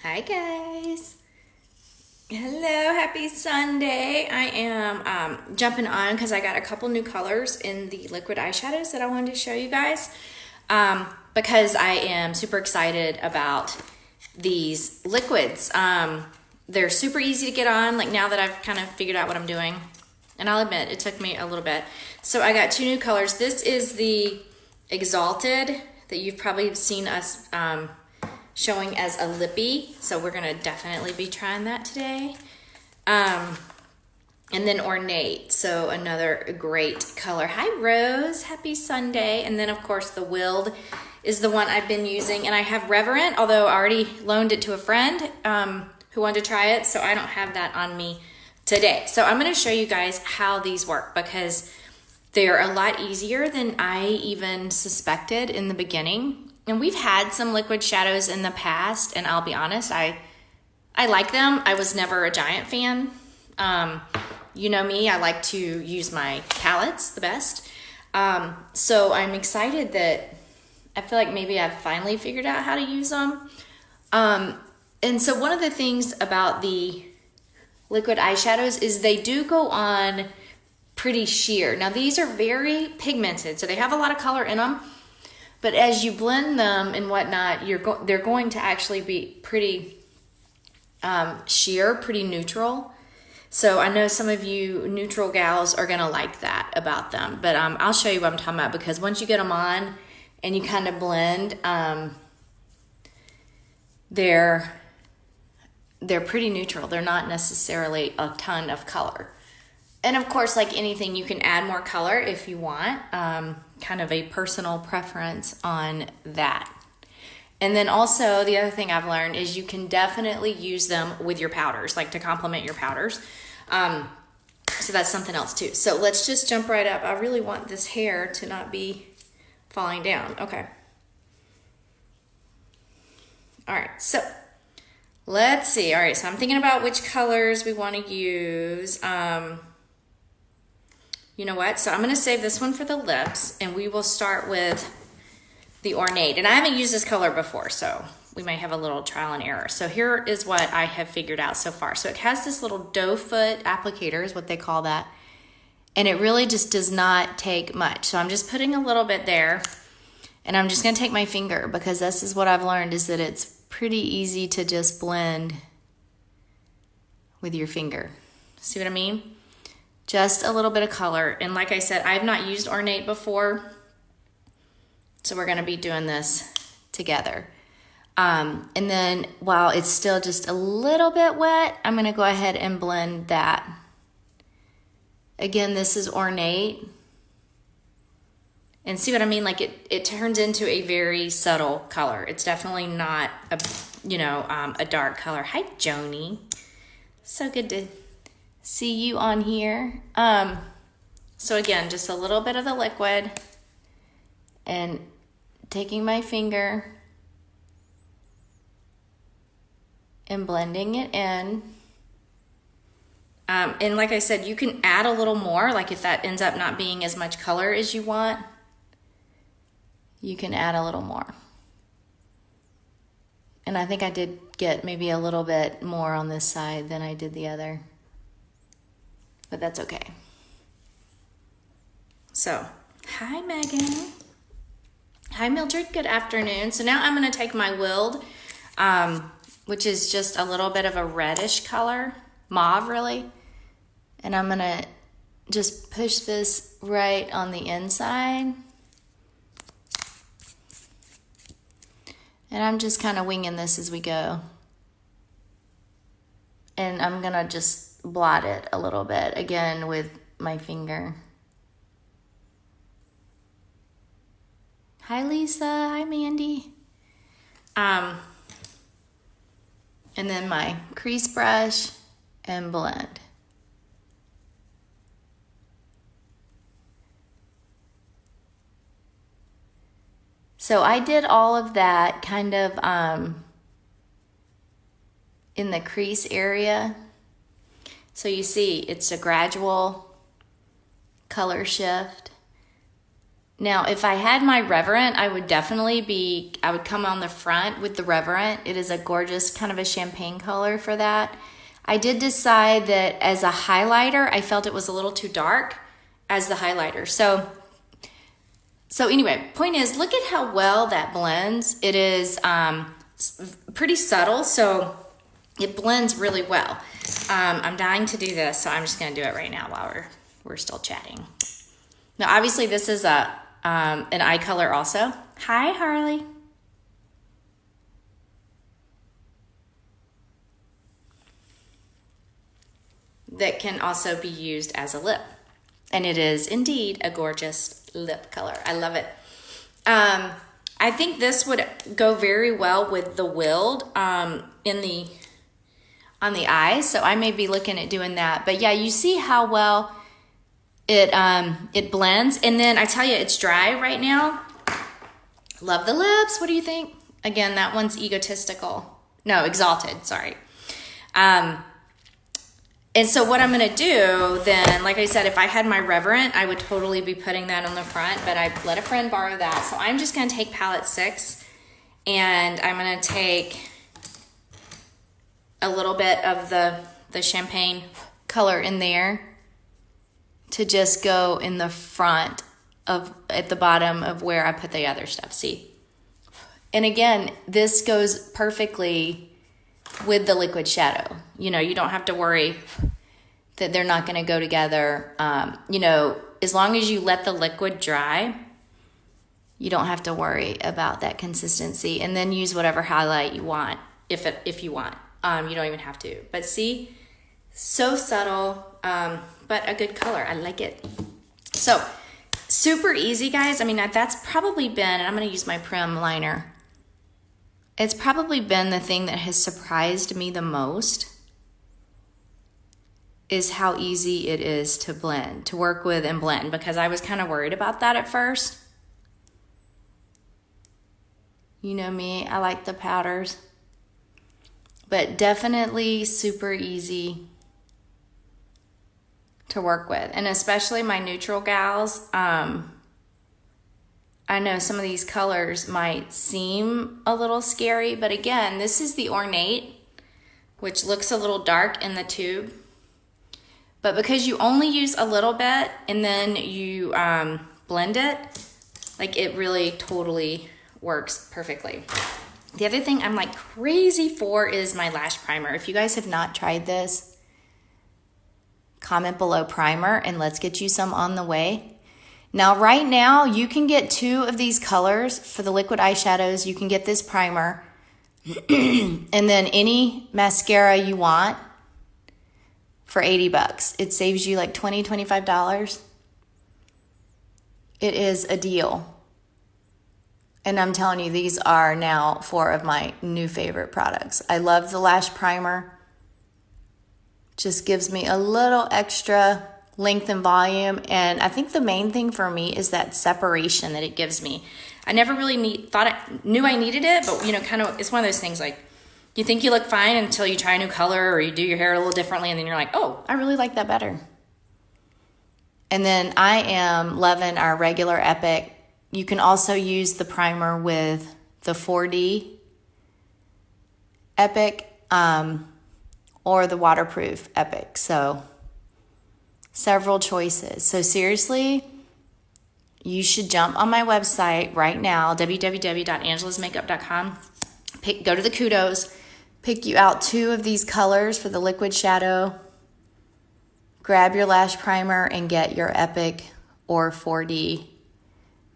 Hi guys. Hello, happy Sunday. I am jumping on because I got a couple new colors in the liquid eyeshadows that I wanted to show you guys because I am super excited about these liquids. They're super easy to get on, like now that I've kind of figured out what I'm doing. And I'll admit, it took me a little bit. So I got two new colors. This is the Exalted that you've probably seen us showing as a lippy, so we're gonna definitely be trying that today. And then Ornate, so another great color. Hi Rose, happy Sunday. And then of course the Willed is the one I've been using, and I have Reverent, although I already loaned it to a friend who wanted to try it, so I don't have that on me today. So I'm gonna show you guys how these work because they're a lot easier than I even suspected in the beginning. And we've had some liquid shadows in the past, and I'll be honest, I like them. I was never a giant fan. You know me, I like to use my palettes the best. So I'm excited that I feel like maybe I've finally figured out how to use them. And so one of the things about the liquid eyeshadows is they do go on pretty sheer. Now these are very pigmented, so they have a lot of color in them. But as you blend them and whatnot, they're going to actually be pretty sheer, pretty neutral. So I know some of you neutral gals are gonna like that about them. But I'll show you what I'm talking about, because once you get them on and you kind of blend, they're pretty neutral. They're not necessarily a ton of color. And of course, like anything, you can add more color if you want. Kind of a personal preference on that. And then also the other thing I've learned is you can definitely use them with your powders, like to complement your powders. So that's something else too. So let's just jump right up. I really want this hair to not be falling down. Okay. All right, so let's see. All right, so I'm thinking about which colors we want to use. You know what? So I'm going to save this one for the lips, and we will start with the Ornate. And I haven't used this color before, so we might have a little trial and error. So here is what I have figured out so far. So it has this little doe foot applicator is what they call that. And it really just does not take much. So I'm just putting a little bit there, and I'm just going to take my finger, because this is what I've learned, is that it's pretty easy to just blend with your finger. See what I mean? Just a little bit of color. And like I said, I've not used Ornate before, so we're gonna be doing this together. And then while it's still just a little bit wet, I'm gonna go ahead and blend that. Again, this is Ornate. And see what I mean? Like it turns into a very subtle color. It's definitely not a dark color. Hi, Joni. So good to see you on here. So again, just a little bit of the liquid and taking my finger and blending it in. And like I said, you can add a little more, like if that ends up not being as much color as you want, you can add a little more. And I think I did get maybe a little bit more on this side than I did the other, but that's okay. So, hi Megan. Hi Mildred, good afternoon. So now I'm gonna take my Willed, which is just a little bit of a reddish color, mauve really. And I'm gonna just push this right on the inside. And I'm just kind of winging this as we go. And I'm gonna just blot it a little bit, again, with my finger. Hi, Lisa. Hi, Mandy. And then my crease brush and blend. So I did all of that kind of in the crease area. So you see, it's a gradual color shift. Now, if I had my Reverent, I would come on the front with the Reverent. It is a gorgeous kind of a champagne color for that. I did decide that as a highlighter, I felt it was a little too dark as the highlighter. So anyway, point is, look at how well that blends. It is pretty subtle, so it blends really well. I'm dying to do this, so I'm just gonna do it right now while we're still chatting. Now, obviously this is an eye color also. Hi, Harley. That can also be used as a lip. And it is indeed a gorgeous lip color. I love it. I think this would go very well with the Willed on the eyes. So I may be looking at doing that. But yeah, you see how well it blends. And then I tell you, it's dry right now. Love the lips. What do you think? Again, that one's egotistical. No, exalted, sorry. And so what I'm gonna do then, like I said, if I had my Reverent, I would totally be putting that on the front, but I let a friend borrow that. So I'm just gonna take palette 6 and I'm gonna take a little bit of the champagne color in there to just go in the front at the bottom of where I put the other stuff, see? And again, this goes perfectly with the liquid shadow. You know, you don't have to worry that they're not gonna go together. You know, as long as you let the liquid dry, you don't have to worry about that consistency, and then use whatever highlight you want, if you want. You don't even have to. But see, so subtle, but a good color. I like it. So, super easy, guys. I mean, that's probably been, and I'm gonna use my Prim liner. It's probably been the thing that has surprised me the most, is how easy it is to blend, to work with and blend, because I was kind of worried about that at first. You know me, I like the powders. But definitely super easy to work with. And especially my neutral gals, I know some of these colors might seem a little scary, but again, this is the Ornate, which looks a little dark in the tube. But because you only use a little bit and then you blend it, like it really totally works perfectly. The other thing I'm like crazy for is my lash primer. If you guys have not tried this, comment below primer and let's get you some on the way. Now, right now, you can get 2 of these colors for the liquid eyeshadows. You can get this primer and then any mascara you want for 80 bucks. It saves you like $20, $25. It is a deal. And I'm telling you, these are now 4 of my new favorite products. I love the lash primer. Just gives me a little extra length and volume, and I think the main thing for me is that separation that it gives me. I never really knew I needed it, but you know, kind of, it's one of those things like you think you look fine until you try a new color or you do your hair a little differently, and then you're like, oh, I really like that better. And then I am loving our regular Epic. You can also use the primer with the 4D Epic or the waterproof Epic. So several choices. So seriously, you should jump on my website right now, www.angelasmakeup.com. Go to the kudos, pick you out 2 of these colors for the liquid shadow, grab your lash primer, and get your Epic or 4D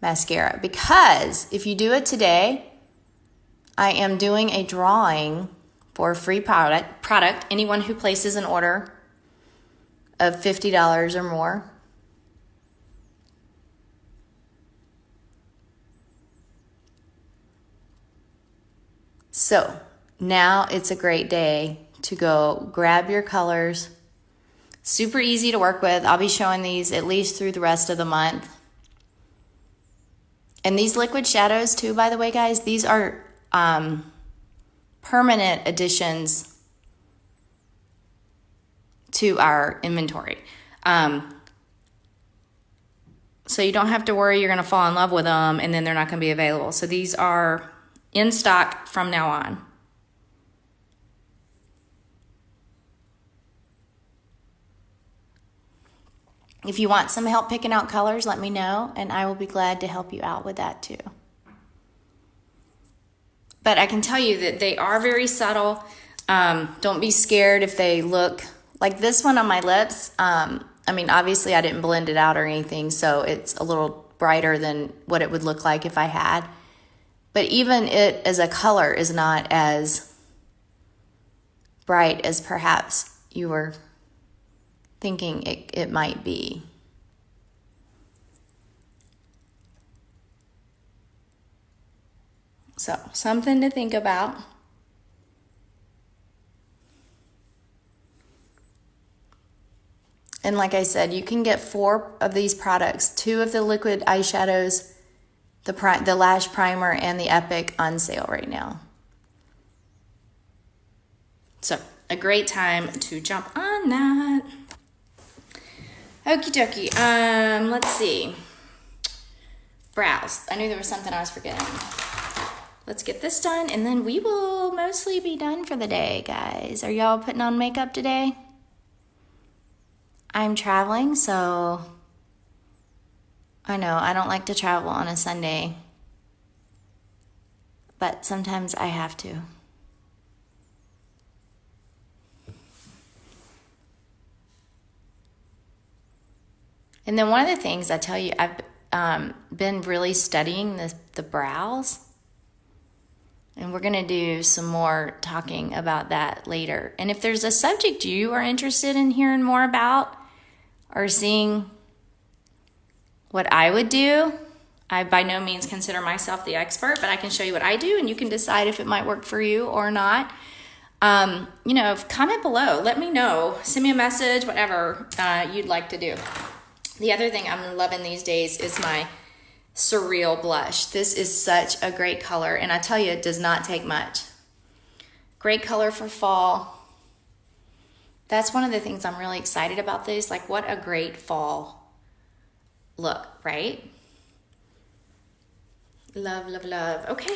mascara. Because if you do it today, I am doing a drawing for a free product. Anyone who places an order of $50 or more. So now it's a great day to go grab your colors. Super easy to work with. I'll be showing these at least through the rest of the month. And these liquid shadows too, by the way, guys, these are permanent additions to our inventory. So you don't have to worry you're going to fall in love with them and then they're not going to be available. So these are in stock from now on. If you want some help picking out colors, let me know, and I will be glad to help you out with that too. But I can tell you that they are very subtle. Don't be scared if they look like this one on my lips. I mean, obviously I didn't blend it out or anything, so it's a little brighter than what it would look like if I had. But even it as a color is not as bright as perhaps you were thinking it might be. So, something to think about. And like I said, you can get 4 of these products, 2 of the liquid eyeshadows, the lash primer, and the Epic on sale right now. So, a great time to jump on that. Okie dokie. Let's see. Brows. I knew there was something I was forgetting. Let's get this done, and then we will mostly be done for the day, guys. Are y'all putting on makeup today? I'm traveling, so I know I don't like to travel on a Sunday, but sometimes I have to. And then one of the things I tell you, I've been really studying the brows. And we're going to do some more talking about that later. And if there's a subject you are interested in hearing more about or seeing what I would do, I by no means consider myself the expert, but I can show you what I do and you can decide if it might work for you or not. You know, comment below. Let me know. Send me a message, whatever you'd like to do. The other thing I'm loving these days is my Surreal blush. This is such a great color, and I tell you, it does not take much. Great color for fall. That's one of the things I'm really excited about this. Like, what a great fall look, right? Love, love, love. Okay,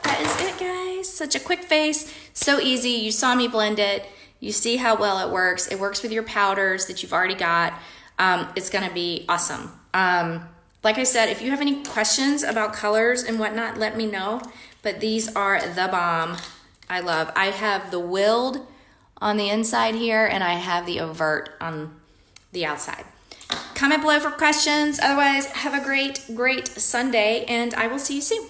that is it, guys. Such a quick face, so easy. You saw me blend it. You see how well it works. It works with your powders that you've already got. It's gonna be awesome. Like I said, if you have any questions about colors and whatnot, let me know. But these are the bomb. I love. I have the Willed on the inside here, and I have the Overt on the outside. Comment below for questions. Otherwise, have a great, great Sunday, and I will see you soon.